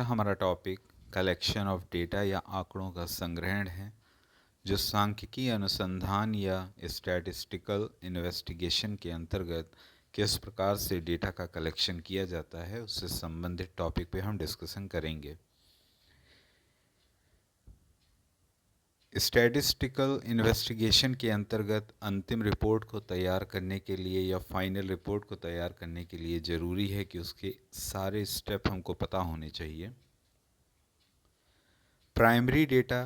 हमारा topic collection of data या आंकड़ों का संग्रहण है, जो सांख्यिकी अनुसंधान या स्टैटिस्टिकल इन्वेस्टिगेशन के अंतर्गत किस प्रकार से डेटा का कलेक्शन किया जाता है उससे संबंधित टॉपिक पे हम डिस्कशन करेंगे। स्टैटिस्टिकल इन्वेस्टिगेशन के अंतर्गत अंतिम रिपोर्ट को तैयार करने के लिए या फाइनल रिपोर्ट को तैयार करने के लिए ज़रूरी है कि उसके सारे स्टेप हमको पता होने चाहिए। प्राइमरी डेटा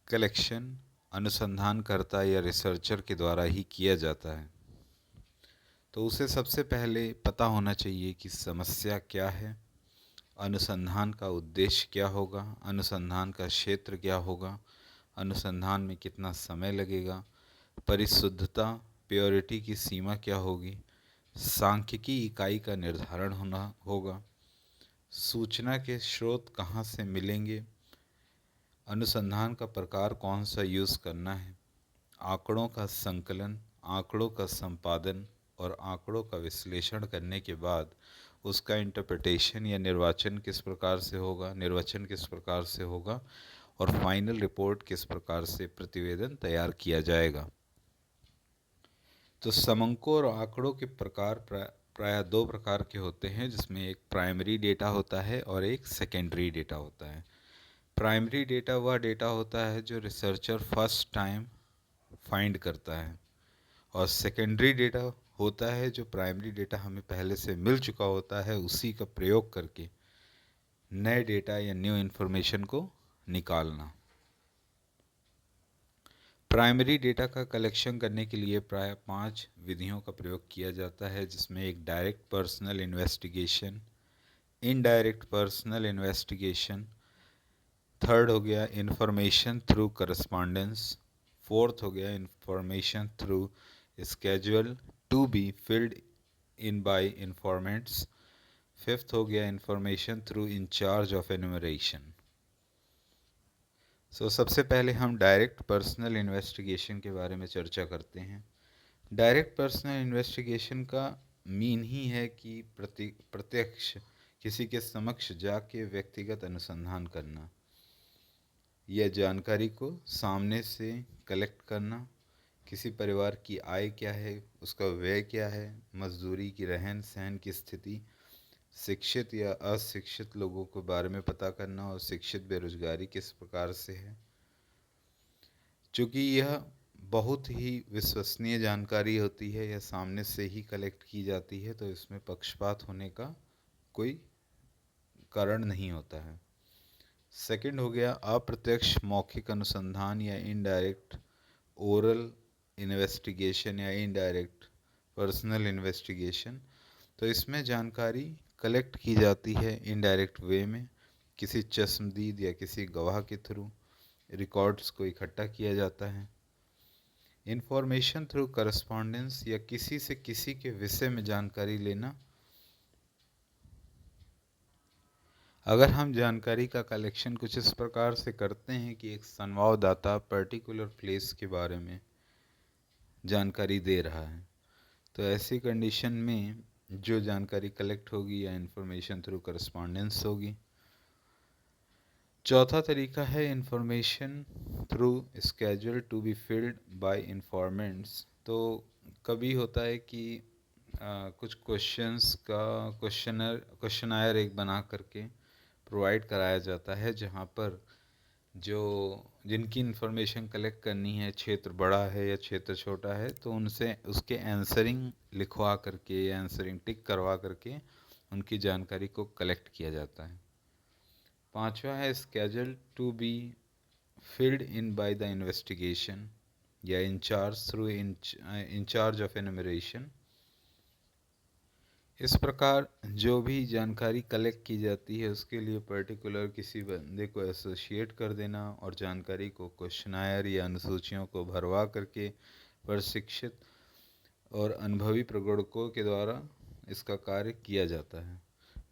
कलेक्शन अनुसंधानकर्ता या रिसर्चर के द्वारा ही किया जाता है, तो उसे सबसे पहले पता होना चाहिए कि समस्या क्या है, अनुसंधान का उद्देश्य क्या होगा, अनुसंधान का क्षेत्र क्या होगा, अनुसंधान में कितना समय लगेगा, परिशुद्धता प्योरिटी की सीमा क्या होगी, सांख्यिकी इकाई का निर्धारण होना होगा, सूचना के स्रोत कहाँ से मिलेंगे, अनुसंधान का प्रकार कौन सा यूज़ करना है, आंकड़ों का संकलन, आंकड़ों का संपादन और आंकड़ों का विश्लेषण करने के बाद उसका इंटरप्रिटेशन या निर्वाचन किस प्रकार से होगा, निर्वचन किस प्रकार से होगा और फाइनल रिपोर्ट किस प्रकार से प्रतिवेदन तैयार किया जाएगा। तो समंकों और आंकड़ों के प्रकार प्रायः दो प्रकार के होते हैं, जिसमें एक प्राइमरी डेटा होता है और एक सेकेंडरी डेटा होता है। प्राइमरी डेटा वह डेटा होता है जो रिसर्चर फर्स्ट टाइम फाइंड करता है, और सेकेंडरी डेटा होता है जो प्राइमरी डेटा हमें पहले से मिल चुका होता है, उसी का प्रयोग करके नए डेटा या न्यू इन्फॉर्मेशन को निकालना। प्राइमरी डेटा का कलेक्शन करने के लिए प्राय 5 विधियों का प्रयोग किया जाता है, जिसमें एक direct personal investigation, indirect personal investigation, third हो गया इंफॉर्मेशन थ्रू करस्पॉन्डेंस, फोर्थ हो गया information through schedule to be filled in by informants, fifth हो गया information through in charge of enumeration. सबसे पहले हम डायरेक्ट पर्सनल इन्वेस्टिगेशन के बारे में चर्चा करते हैं। डायरेक्ट पर्सनल इन्वेस्टिगेशन का मीन ही है कि प्रत्यक्ष किसी के समक्ष जाके व्यक्तिगत अनुसंधान करना, यह जानकारी को सामने से कलेक्ट करना, किसी परिवार की आय क्या है, उसका व्यय क्या है, मजदूरी की रहन सहन की स्थिति, शिक्षित या अशिक्षित लोगों के बारे में पता करना और शिक्षित बेरोजगारी किस प्रकार से है। चूँकि यह बहुत ही विश्वसनीय जानकारी होती है, यह सामने से ही कलेक्ट की जाती है, तो इसमें पक्षपात होने का कोई कारण नहीं होता है। सेकंड हो गया अप्रत्यक्ष मौखिक अनुसंधान या इनडायरेक्ट ओरल इन्वेस्टिगेशन या इनडायरेक्ट पर्सनल इन्वेस्टिगेशन। तो इसमें जानकारी कलेक्ट की जाती है इनडायरेक्ट वे में, किसी चश्मदीद या किसी गवाह के थ्रू रिकॉर्ड्स को इकट्ठा किया जाता है। इंफॉर्मेशन थ्रू करस्पॉन्डेंस या किसी से किसी के विषय में जानकारी लेना। अगर हम जानकारी का कलेक्शन कुछ इस प्रकार से करते हैं कि एक संवाददाता पर्टिकुलर प्लेस के बारे में जानकारी दे रहा है, तो ऐसी कंडीशन में जो जानकारी कलेक्ट होगी या इंफॉर्मेशन थ्रू करस्पॉन्डेंस होगी। चौथा तरीका है information through schedule to be filled by informants. तो कभी होता है कि कुछ क्वेश्चंस का क्वेश्चनायर एक बना करके प्रोवाइड कराया जाता है, जहाँ पर जो जिनकी इन्फॉर्मेशन कलेक्ट करनी है, क्षेत्र बड़ा है या क्षेत्र छोटा है, तो उनसे उसके आंसरिंग लिखवा करके या आंसरिंग टिक करवा करके उनकी जानकारी को कलेक्ट किया जाता है। पांचवा है schedule to be filled in by the investigation या in charge through in charge of enumeration. इस प्रकार जो भी जानकारी कलेक्ट की जाती है उसके लिए पर्टिकुलर किसी बंदे को एसोसिएट कर देना और जानकारी को क्वेश्चनायर या अनुसूचियों को भरवा करके प्रशिक्षित और अनुभवी प्रगणकों के द्वारा इसका कार्य किया जाता है।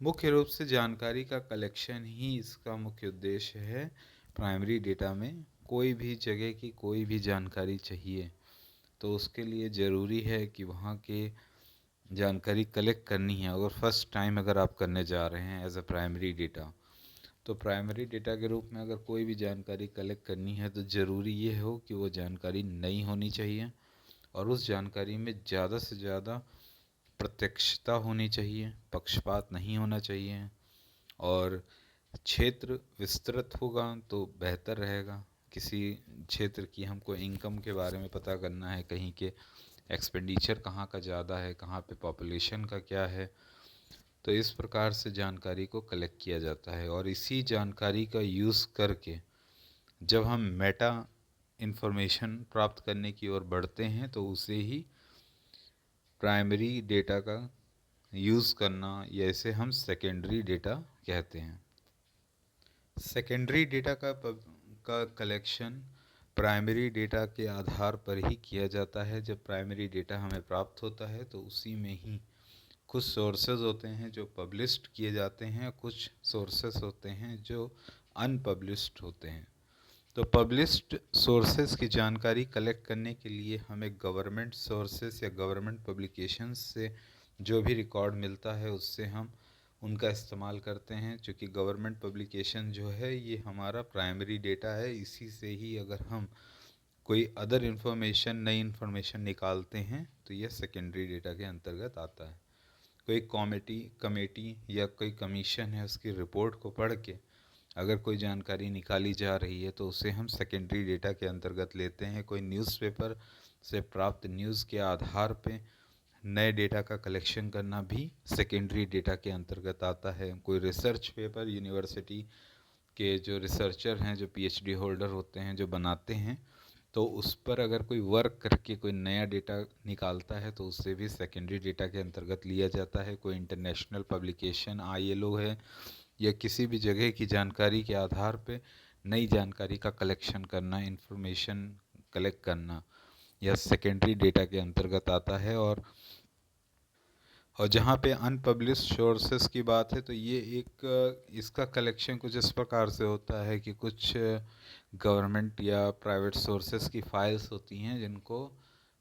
मुख्य रूप से जानकारी का कलेक्शन ही इसका मुख्य उद्देश्य है। प्राइमरी डेटा में कोई भी जगह की कोई भी जानकारी चाहिए तो उसके लिए ज़रूरी है कि वहाँ के जानकारी कलेक्ट करनी है। अगर फर्स्ट टाइम अगर आप करने जा रहे हैं एज अ प्राइमरी डेटा, तो प्राइमरी डेटा के रूप में अगर कोई भी जानकारी कलेक्ट करनी है तो ज़रूरी ये हो कि वो जानकारी नई होनी चाहिए और उस जानकारी में ज़्यादा से ज़्यादा प्रत्यक्षता होनी चाहिए, पक्षपात नहीं होना चाहिए और क्षेत्र विस्तृत होगा तो बेहतर रहेगा। किसी क्षेत्र की हमको इनकम के बारे में पता करना है, कहीं के एक्सपेंडिचर कहाँ का ज़्यादा है, कहाँ पे पॉपुलेशन का क्या है, तो इस प्रकार से जानकारी को कलेक्ट किया जाता है और इसी जानकारी का यूज़ करके जब हम मेटा इंफॉर्मेशन प्राप्त करने की ओर बढ़ते हैं तो उसे ही प्राइमरी डेटा का यूज़ करना, या इसे हम सेकेंडरी डेटा कहते हैं। सेकेंडरी डेटा का कलेक्शन प्राइमरी डेटा के आधार पर ही किया जाता है। जब प्राइमरी डेटा हमें प्राप्त होता है तो उसी में ही कुछ सोर्सेज होते हैं जो पब्लिश्ड किए जाते हैं, कुछ सोर्सेज होते हैं जो अनपब्लिश्ड होते हैं। तो पब्लिश्ड सोर्सेज की जानकारी कलेक्ट करने के लिए हमें गवर्नमेंट सोर्सेज या गवर्नमेंट पब्लिकेशंस से जो भी रिकॉर्ड मिलता है उससे हम उनका इस्तेमाल करते हैं। चूँकि गवर्नमेंट पब्लिकेशन जो है ये हमारा प्राइमरी डेटा है, इसी से ही अगर हम कोई अदर इन्फॉर्मेशन, नई इन्फॉर्मेशन निकालते हैं तो यह सेकेंडरी डेटा के अंतर्गत आता है। कोई कमेटी या कोई कमीशन है, उसकी रिपोर्ट को पढ़ के अगर कोई जानकारी निकाली जा रही है तो उसे हम सेकेंडरी डेटा के अंतर्गत लेते हैं। कोई न्यूज़पेपर से प्राप्त न्यूज़ के आधार पे नए डेटा का कलेक्शन करना भी सेकेंडरी डेटा के अंतर्गत आता है। कोई रिसर्च पेपर यूनिवर्सिटी के जो रिसर्चर हैं, जो पीएचडी होल्डर होते हैं, जो बनाते हैं, तो उस पर अगर कोई वर्क करके कोई नया डेटा निकालता है तो उससे भी सेकेंडरी डेटा के अंतर्गत लिया जाता है। कोई इंटरनेशनल पब्लिकेशन, आईएलओ है, या किसी भी जगह की जानकारी के आधार पे नई जानकारी का कलेक्शन करना, इंफॉर्मेशन कलेक्ट करना, यह सेकेंडरी डेटा के अंतर्गत आता है। और जहाँ पे अनपब्लिश्ड सोर्सेस की बात है तो ये इसका कलेक्शन कुछ इस प्रकार से होता है कि कुछ गवर्नमेंट या प्राइवेट सोर्सेस की फाइल्स होती हैं जिनको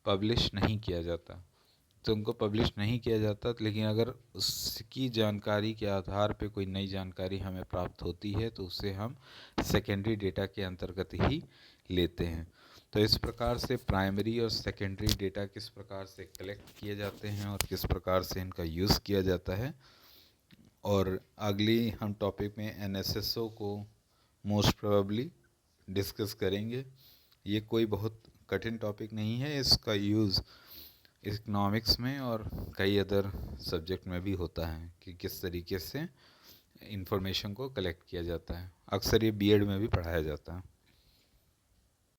पब्लिश नहीं किया जाता, तो उनको पब्लिश नहीं किया जाता, लेकिन अगर उसकी जानकारी के आधार पे कोई नई जानकारी हमें प्राप्त होती है तो उसे हम सेकेंडरी डेटा के अंतर्गत ही लेते हैं। तो इस प्रकार से प्राइमरी और सेकेंडरी डेटा किस प्रकार से कलेक्ट किए जाते हैं और किस प्रकार से इनका यूज़ किया जाता है, और अगली हम टॉपिक में एनएसएसओ को मोस्ट प्रोबेबली डिस्कस करेंगे। ये कोई बहुत कठिन टॉपिक नहीं है, इसका यूज़ इकोनॉमिक्स में और कई अदर सब्जेक्ट में भी होता है कि किस तरीके से इंफॉर्मेशन को कलेक्ट किया जाता है। अक्सर ये बीएड में भी पढ़ाया जाता है।